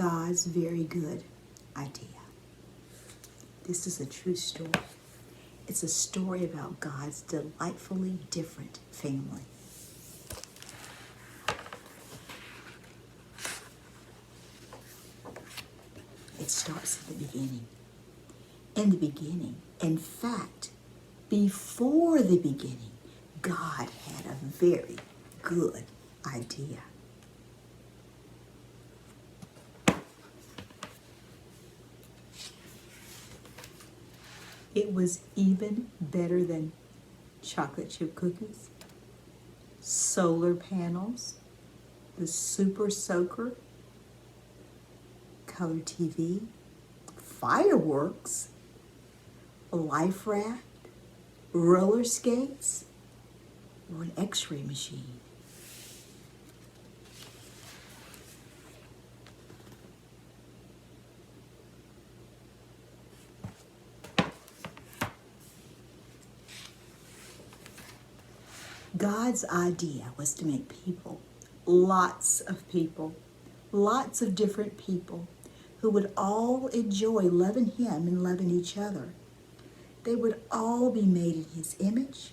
God's very good idea. This is a true story. It's a story about God's delightfully different family. It starts at the beginning. In the beginning, in fact, before the beginning, God had a very good idea. It was even better than chocolate chip cookies, solar panels, the super soaker, color TV, fireworks, a life raft, roller skates, or an x-ray machine. God's idea was to make people, lots of different people, who would all enjoy loving Him and loving each other. They would all be made in His image.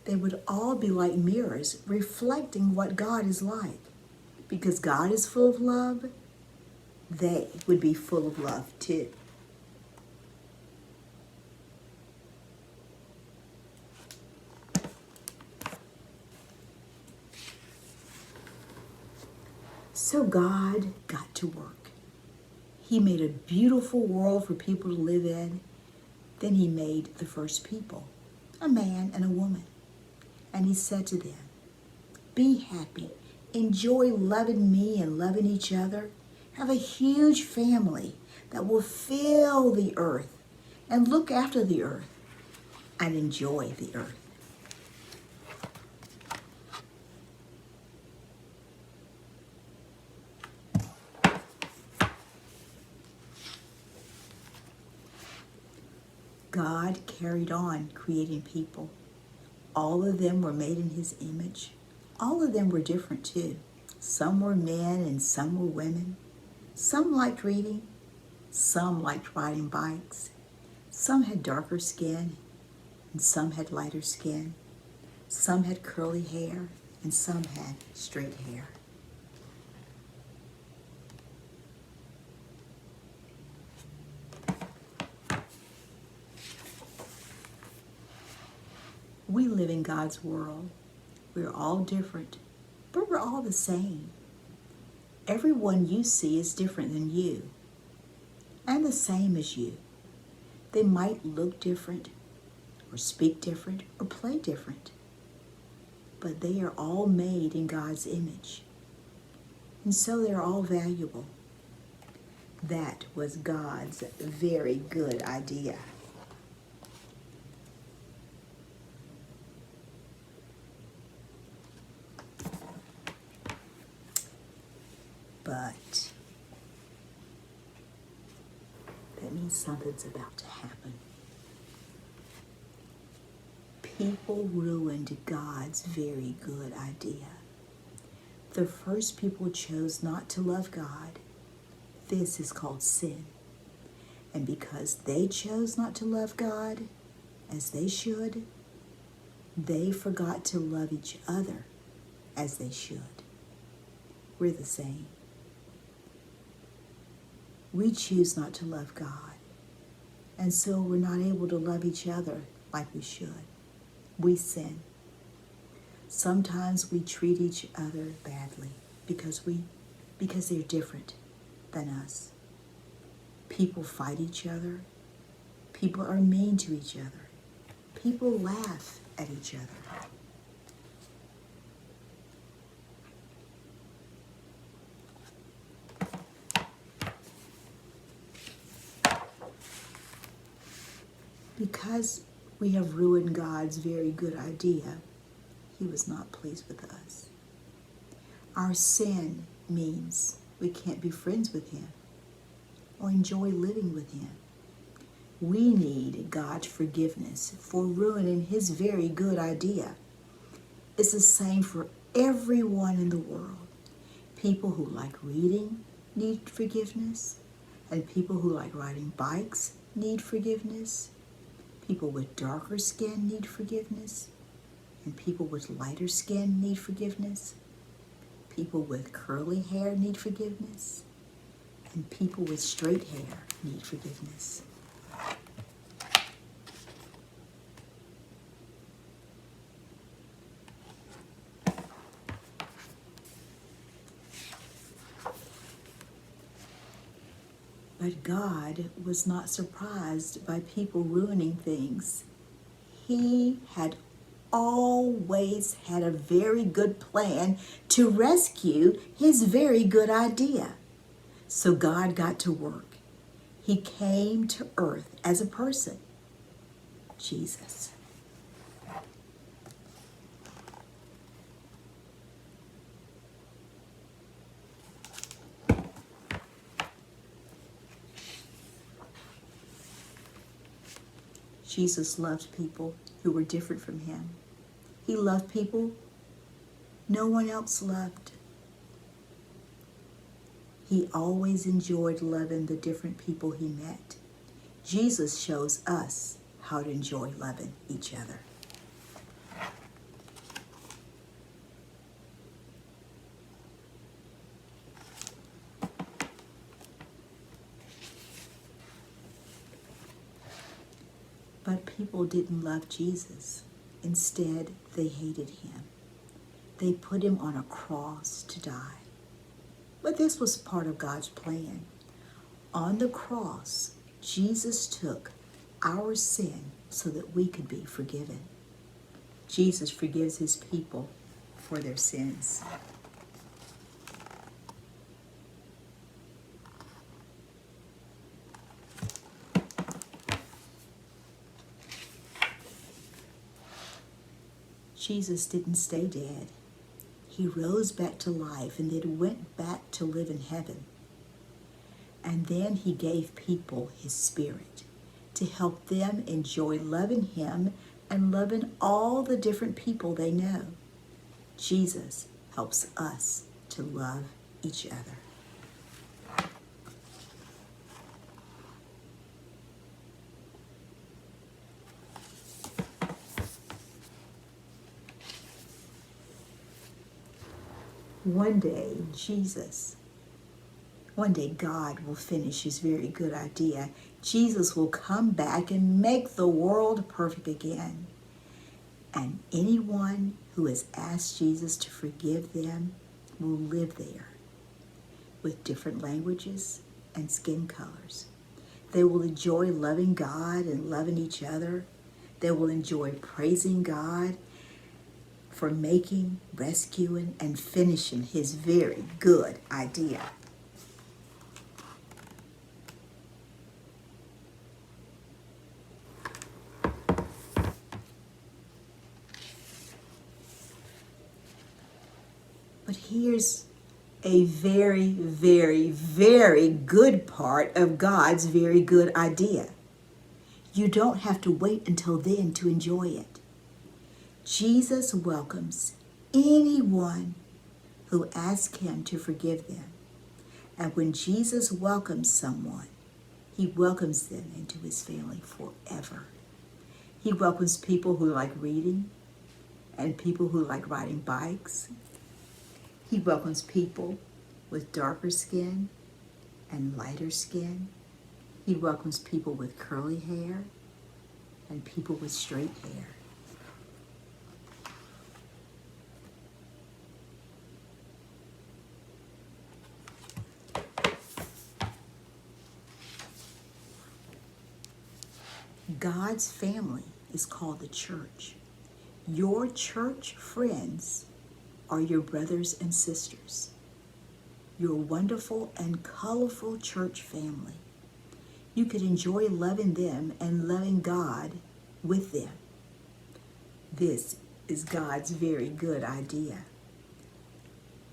They would all be like mirrors, reflecting what God is like. Because God is full of love, they would be full of love too. So God got to work. He made a beautiful world for people to live in. Then He made the first people, a man and a woman. And He said to them, be happy, enjoy loving me and loving each other. Have a huge family that will fill the earth and look after the earth and enjoy the earth. God carried on creating people. All of them were made in His image. All of them were different too. Some were men and some were women. Some liked reading. Some liked riding bikes. Some had darker skin and some had lighter skin. Some had curly hair and some had straight hair. We live in God's world. We're all different, but we're all the same. Everyone you see is different than you, and the same as you. They might look different, or speak different, or play different, but they are all made in God's image, and so they're all valuable. That was God's very good idea. But that means something's about to happen. People ruined God's very good idea. The first people chose not to love God. This is called sin. And because they chose not to love God as they should, they forgot to love each other as they should. We're the same. We choose not to love God, and so we're not able to love each other like we should. We sin. Sometimes we treat each other badly because they're different than us. People fight each other. People are mean to each other. People laugh at each other. Because we have ruined God's very good idea, He was not pleased with us. Our sin means we can't be friends with Him or enjoy living with Him. We need God's forgiveness for ruining His very good idea. It's the same for everyone in the world. People who like reading, need forgiveness, and people who like riding bikes need forgiveness. People with darker skin need forgiveness, and people with lighter skin need forgiveness. People with curly hair need forgiveness, and people with straight hair need forgiveness. But God was not surprised by people ruining things. He had always had a very good plan to rescue his very good idea. So God got to work. He came to earth as a person, Jesus. Jesus loved people who were different from him. He loved people no one else loved. He always enjoyed loving the different people he met. Jesus shows us how to enjoy loving each other. But people didn't love Jesus. Instead, they hated him. They put him on a cross to die. But this was part of God's plan. On the cross, Jesus took our sin so that we could be forgiven. Jesus forgives his people for their sins. Jesus didn't stay dead. He rose back to life and then went back to live in heaven. And then he gave people his spirit to help them enjoy loving him and loving all the different people they know. Jesus helps us to love each other. One day, God will finish his very good idea. Jesus will come back and make the world perfect again. And anyone who has asked Jesus to forgive them will live there with different languages and skin colors. They will enjoy loving God and loving each other. They will enjoy praising God for making, rescuing, and finishing his very good idea. But here's a very, very, very good part of God's very good idea. You don't have to wait until then to enjoy it. Jesus welcomes anyone who asks him to forgive them. And when Jesus welcomes someone, he welcomes them into his family forever. He welcomes people who like reading and people who like riding bikes. He welcomes people with darker skin and lighter skin. He welcomes people with curly hair and people with straight hair. God's family is called the church. Your church friends are your brothers and sisters. Your wonderful and colorful church family. You could enjoy loving them and loving God with them. This is God's very good idea.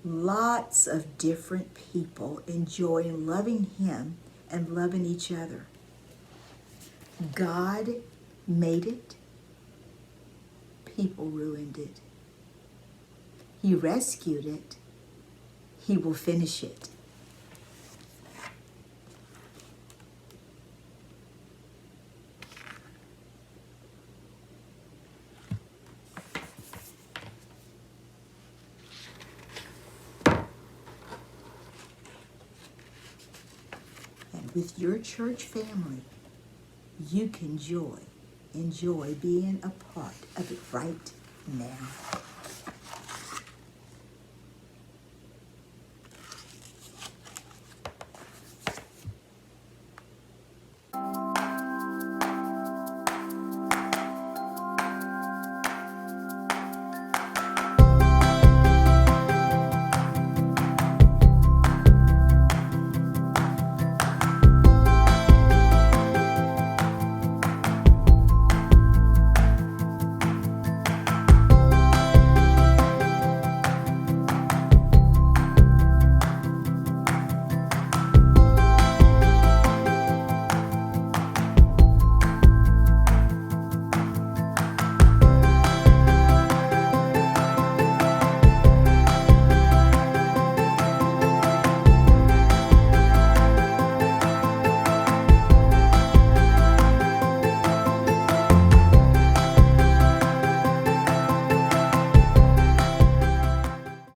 Lots of different people enjoy loving him and loving each other. God made it. People ruined it. He rescued it. He will finish it. with your church family, you can enjoy being a part of it right now.